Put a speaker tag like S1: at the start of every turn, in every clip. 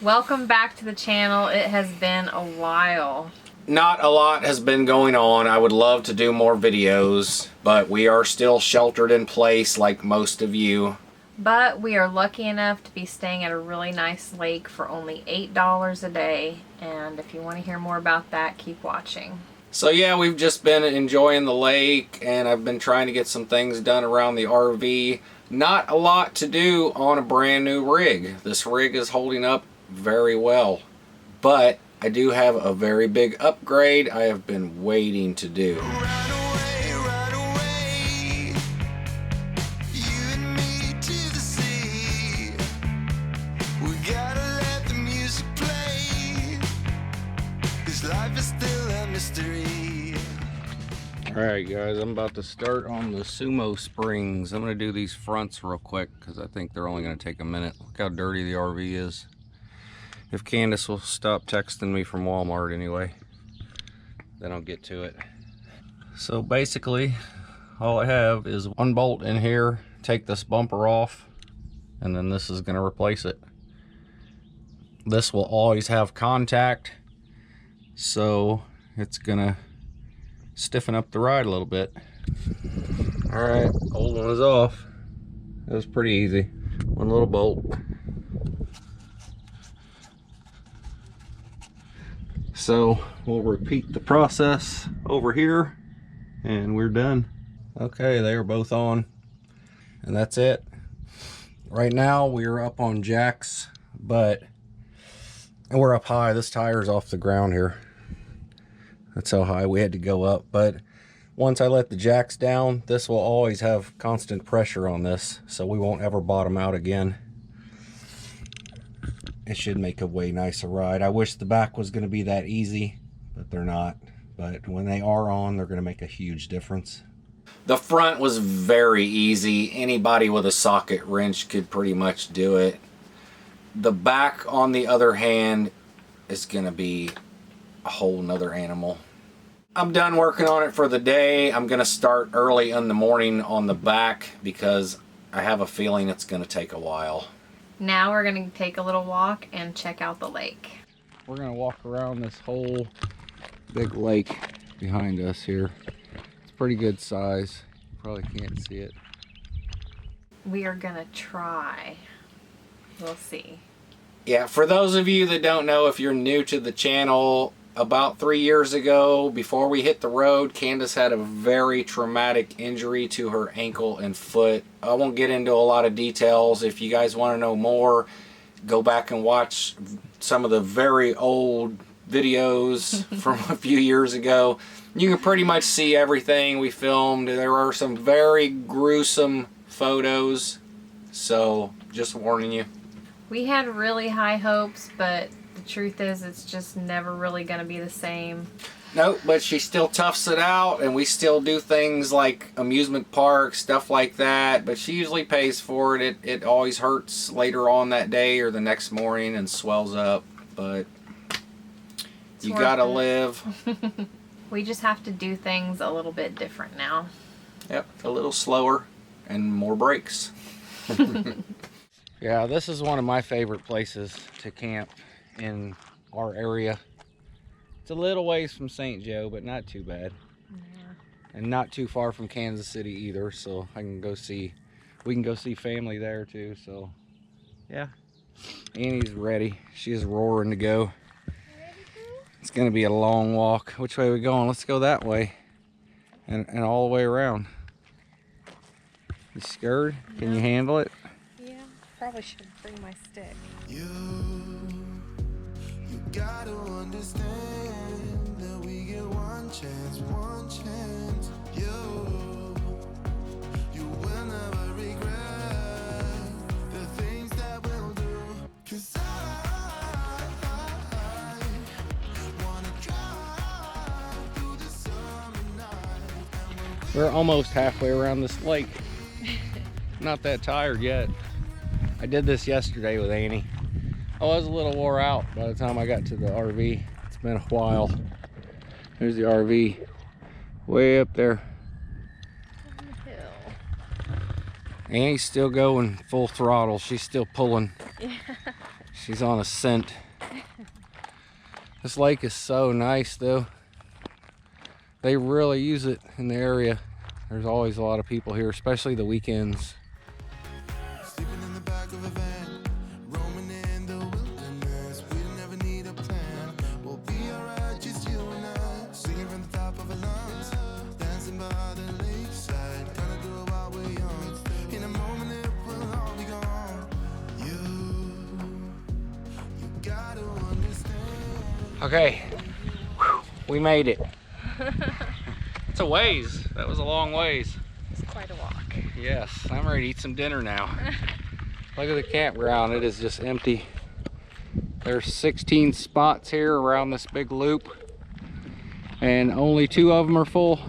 S1: Welcome back to the channel. It has been a while.
S2: Not a lot has been going on. I would love to do more videos, but we are still sheltered in place like most of you.
S1: But we are lucky enough to be staying at a really nice lake for only $8 a day. And if you want to hear more about that, keep watching.
S2: So yeah, we've just been enjoying the lake, and I've been trying to get some things done around the RV. Not a lot to do on a brand new rig. This rig is holding up very well, but I do have a very big upgrade I have been waiting to do. Alright guys, I'm about to start on the Sumo Springs. I'm going to do these fronts real quick because I think they're only going to take a minute. Look how dirty the RV is. If Candace will stop texting me from Walmart anyway, then I'll get to it. So basically, all I have is one bolt in here, take this bumper off, and then this is going to replace it. This will always have contact, so it's going to stiffen up the ride a little bit. Alright, old one is off. It was pretty easy. One little bolt. So we'll repeat the process over here and we're done. Okay, they are both on and that's it. Right now we're up on jacks, but we're up high. This tire's off the ground here. That's how high we had to go up. But once I let the jacks down, this will always have constant pressure on this, so we won't ever bottom out again. It should make a way nicer ride. I wish the back was going to be that easy, but they're not. But when they are on, they're going to make a huge difference. The front was very easy. Anybody with a socket wrench could pretty much do it. The back, on the other hand, is going to be a whole nother animal. I'm done working on it for the day. I'm going to start early in the morning on the back because I have a feeling it's going to take a while.
S1: Now we're going to take a little walk and check out the lake.
S2: We're going to walk around this whole big lake behind us here. It's pretty good size. You probably can't see it.
S1: We are going to try. We'll see.
S2: Yeah, for those of you that don't know, if you're new to the channel, about 3 years ago, before we hit the road, Candace had a very traumatic injury to her ankle and foot. I won't get into a lot of details. If you guys want to know more, go back and watch some of the very old videos from a few years ago. You can pretty much see everything we filmed. There are some very gruesome photos, so just warning you.
S1: We had really high hopes, but the truth is it's just never really going to be the same.
S2: Nope, but she still toughs it out, and we still do things like amusement parks, stuff like that, but she usually pays for it. It always hurts later on that day or the next morning and swells up, but you gotta live.
S1: We just have to do things a little bit different now.
S2: Yep, a little slower and more brakes. Yeah, this is one of my favorite places to camp in our area. It's a little ways from St. Joe, but not too bad.
S1: Yeah.
S2: And not too far from Kansas City either, so we can go see family there too, so yeah. Annie's ready. She is roaring to go. It's gonna be a long walk. Which way are we going? Let's go that way. And all the way around. You scared? No. Can you handle it?
S1: Probably should bring my stick.
S3: You gotta understand that we get one chance. You will never regret the things that we'll do. 'Cause I wanna drive through the summer night.
S2: We're almost halfway around this lake. Not that tired yet. I did this yesterday with Annie. I was a little wore out by the time I got to the RV. It's been a while. There's the RV way up there.
S1: On the hill.
S2: Annie's still going full throttle. She's still pulling.
S1: Yeah.
S2: She's on a scent. This lake is so nice though. They really use it in the area. There's always a lot of people here, especially the weekends.
S3: Sleeping in the back of a van, roaming in the wilderness. We never need a plan. We'll be alright, just you and I. Singing from the top of our lungs, dancing by the lakeside. Gonna do it while we're young. In a moment it will all be gone. You gotta understand.
S2: Okay, whew, we made it. It's a ways. That was a long ways.
S1: It's quite a walk.
S2: Yes, I'm ready to eat some dinner now. Look at the campground. It is just empty. There's 16 spots here around this big loop, and only 2 of them are full.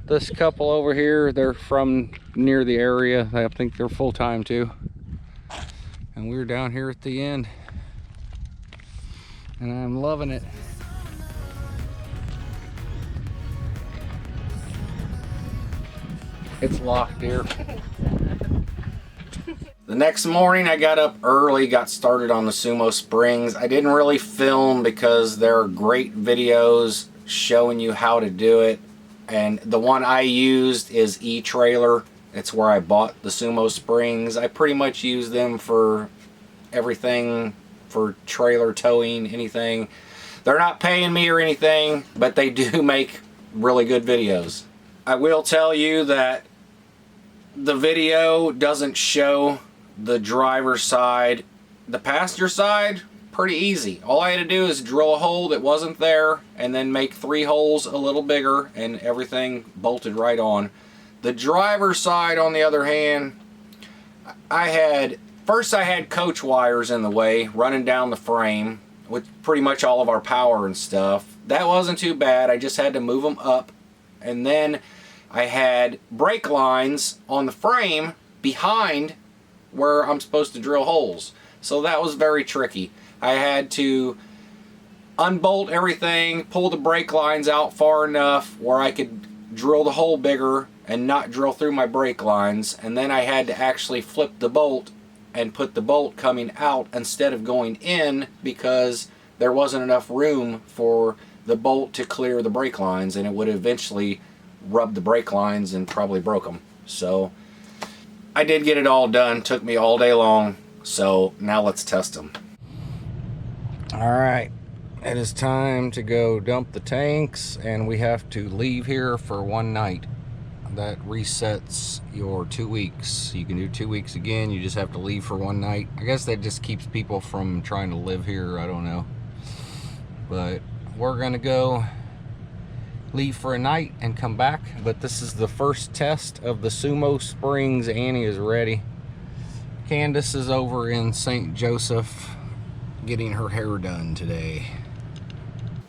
S2: This couple over here, they're from near the area. I think they're full-time too. And we're down here at the end, and I'm loving it. It's locked here. The next morning I got up early, got started on the Sumo Springs. I didn't really film because there are great videos showing you how to do it. And the one I used is eTrailer. It's where I bought the Sumo Springs. I pretty much use them for everything, for trailer towing, anything. They're not paying me or anything, but they do make really good videos. I will tell you that the video doesn't show the driver's side. The passenger side, pretty easy. All I had to do is drill a hole that wasn't there and then make 3 holes a little bigger and everything bolted right on. The driver's side, on the other hand, I had coach wires in the way running down the frame with pretty much all of our power and stuff. That wasn't too bad. I just had to move them up, and then I had brake lines on the frame behind where I'm supposed to drill holes. So that was very tricky. I had to unbolt everything, pull the brake lines out far enough where I could drill the hole bigger and not drill through my brake lines. And then I had to actually flip the bolt and put the bolt coming out instead of going in, because there wasn't enough room for the bolt to clear the brake lines, and it would eventually rub the brake lines and probably broke them. So I did get it all done. Took me all day long. So now let's test them. All right, it is time to go dump the tanks, and we have to leave here for 1 night. That resets your 2 weeks. You can do 2 weeks again. You just have to leave for 1 night. I guess that just keeps people from trying to live here. I don't know. But we're gonna go leave for a night and come back. But this is the first test of the Sumo Springs. Annie is ready. Candace is over in St. Joseph getting her hair done today.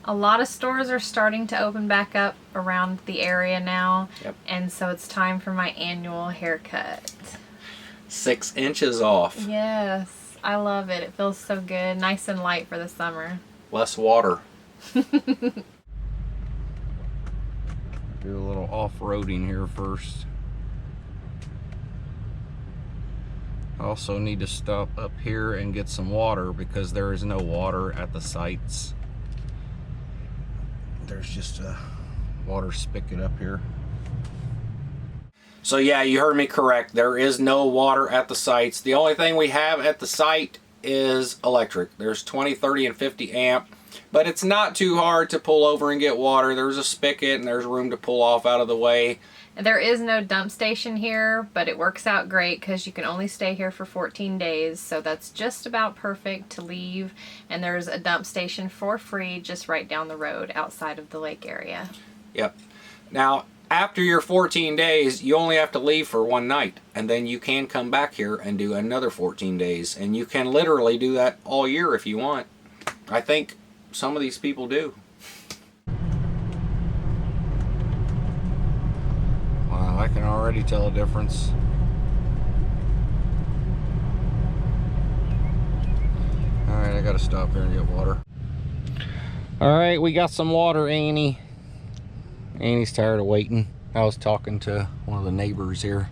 S1: A lot of stores are starting to open back up around the area now.
S2: Yep.
S1: And so it's time for my annual haircut.
S2: 6 inches off.
S1: Yes, I love it. It feels so good. Nice and light for the summer.
S2: Less water. Do a little off-roading here first. I also need to stop up here and get some water because there is no water at the sites. There's just a water spigot up here. So yeah, you heard me correct. There is no water at the sites. The only thing we have at the site is electric. There's 20, 30, and 50 amp. But it's not too hard to pull over and get water. There's a spigot and there's room to pull off out of the way.
S1: There is no dump station here, but it works out great because you can only stay here for 14 days. So that's just about perfect to leave. And there's a dump station for free just right down the road outside of the lake area.
S2: Yep. Now, after your 14 days, you only have to leave for 1 night. And then you can come back here and do another 14 days. And you can literally do that all year if you want. I think some of these people do. Wow, I can already tell a difference. Alright, I gotta stop here and get water. Alright, we got some water, Annie. Annie's tired of waiting. I was talking to one of the neighbors here.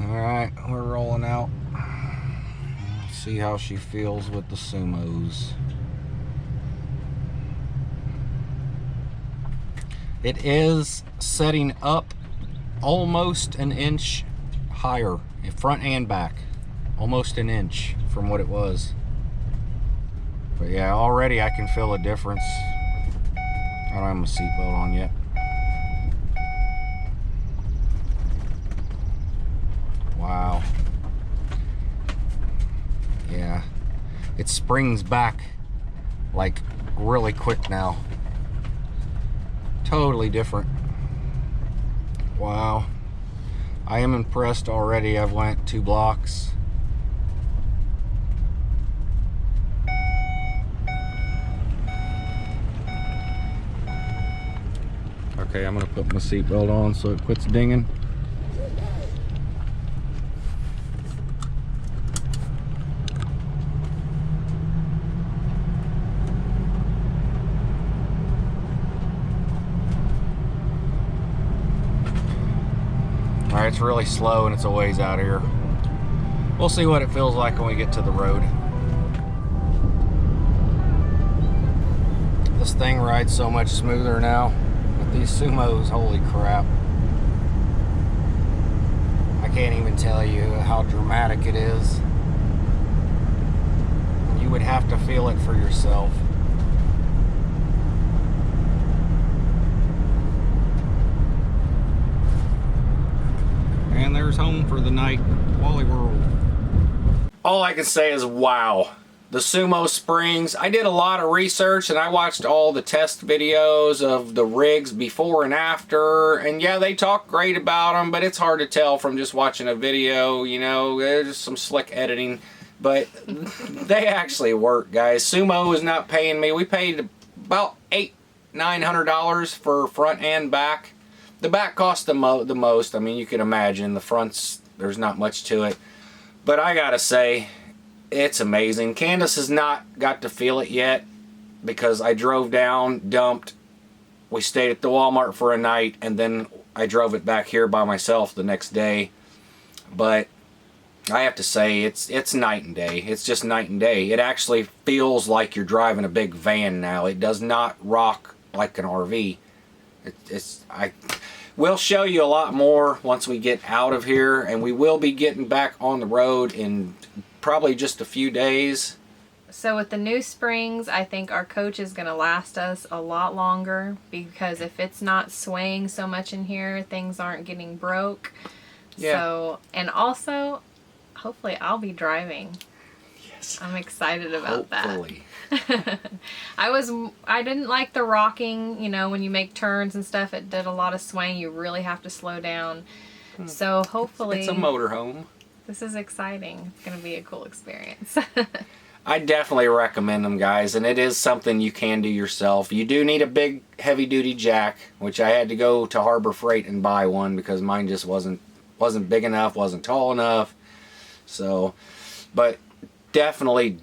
S2: Alright, we're rolling out. Let's See how she feels with the Sumos. It is setting up almost an inch higher, in front and back. Almost an inch from what it was. But yeah, already I can feel a difference. I don't have my seatbelt on yet. Wow. Yeah. It springs back like really quick now. Totally different. Wow. I am impressed already. I've went 2 blocks. Okay, I'm gonna put my seatbelt on so it quits dinging. Alright, it's really slow and it's a ways out here. We'll see what it feels like when we get to the road. This thing rides so much smoother now. With these Sumos, holy crap. I can't even tell you how dramatic it is. You would have to feel it for yourself. And there's home for the night, Wally World. All I can say is wow. The Sumo Springs. I did a lot of research and I watched all the test videos of the rigs before and after. And yeah, they talk great about them, but it's hard to tell from just watching a video. You know, there's some slick editing. But they actually work, guys. Sumo is not paying me. We paid about $800–900 for front and back. The back cost the most. I mean, you can imagine. The front's, there's not much to it. But I gotta say, it's amazing. Candace has not got to feel it yet because I drove down, dumped. We stayed at the Walmart for a night, and then I drove it back here by myself the next day. But I have to say, it's night and day. It's just night and day. It actually feels like you're driving a big van now. It does not rock like an RV. We'll show you a lot more once we get out of here, and we will be getting back on the road in probably just a few days.
S1: So with the new springs, I think our coach is going to last us a lot longer, because if it's not swaying so much in here, things aren't getting broke. Yeah. So, and also, hopefully I'll be driving.
S2: Yes.
S1: I'm excited about
S2: hopefully.
S1: that. I didn't like the rocking, you know, when you make turns and stuff, it did a lot of swaying. You really have to slow down. So hopefully...
S2: It's a motorhome.
S1: This is exciting. It's going to be a cool experience.
S2: I definitely recommend them, guys, and it is something you can do yourself. You do need a big heavy-duty jack, which I had to go to Harbor Freight and buy one because mine just wasn't big enough, wasn't tall enough. So, but definitely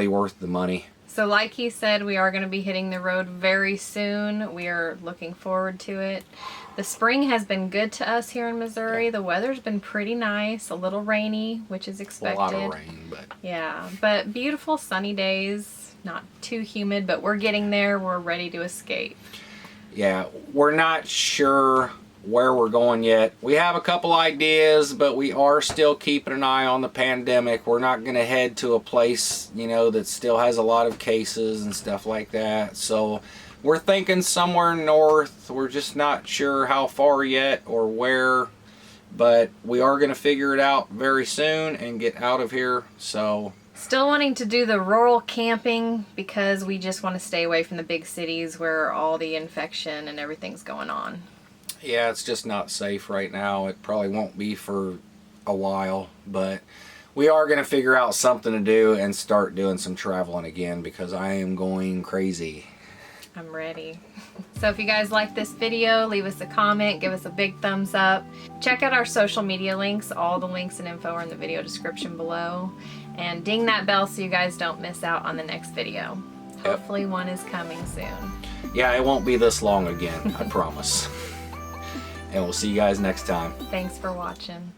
S2: worth the money.
S1: So like he said, we are going to be hitting the road very soon. We are looking forward to it. The spring has been good to us here in Missouri. The weather's been pretty nice, a little rainy, which is expected.
S2: A lot of rain, but...
S1: Yeah, but beautiful sunny days, not too humid, but we're getting there. We're ready to escape.
S2: Yeah, we're not sure where we're going yet. We have a couple ideas, but we are still keeping an eye on the pandemic. We're not going to head to a place, you know, that still has a lot of cases and stuff like that. So we're thinking somewhere north. We're just not sure how far yet or where, but we are going to figure it out very soon and get out of here. So
S1: still wanting to do the rural camping because we just want to stay away from the big cities where all the infection and everything's going on.
S2: Yeah, it's just not safe right now. It probably won't be for a while, but we are going to figure out something to do and start doing some traveling again because I am going crazy.
S1: I'm ready. So if you guys like this video, leave us a comment, give us a big thumbs up. Check out our social media links. All the links and info are in the video description below. And ding that bell so you guys don't miss out on the next video. Yep. Hopefully one is coming soon.
S2: Yeah, it won't be this long again, I promise. And we'll see you guys next time.
S1: Thanks for watching.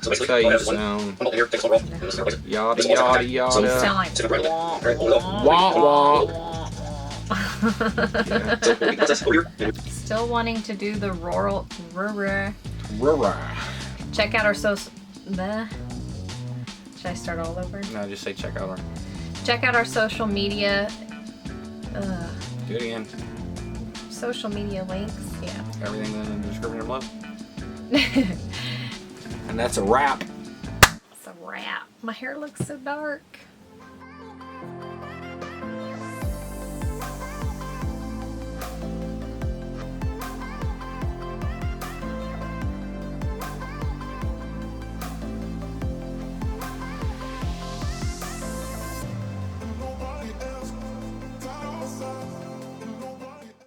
S2: That's how you sound. Yada yada
S1: You
S2: yada.
S1: sound like
S2: Wah wah.
S1: still wanting to do the rural.
S2: Rah.
S1: Check out our social. Should I start all over?
S2: No, just say check out our.
S1: Check out our social media.
S2: Do it again.
S1: Social media links. Yeah.
S2: Everything in the description below. And that's a wrap.
S1: It's a wrap. My hair looks so dark.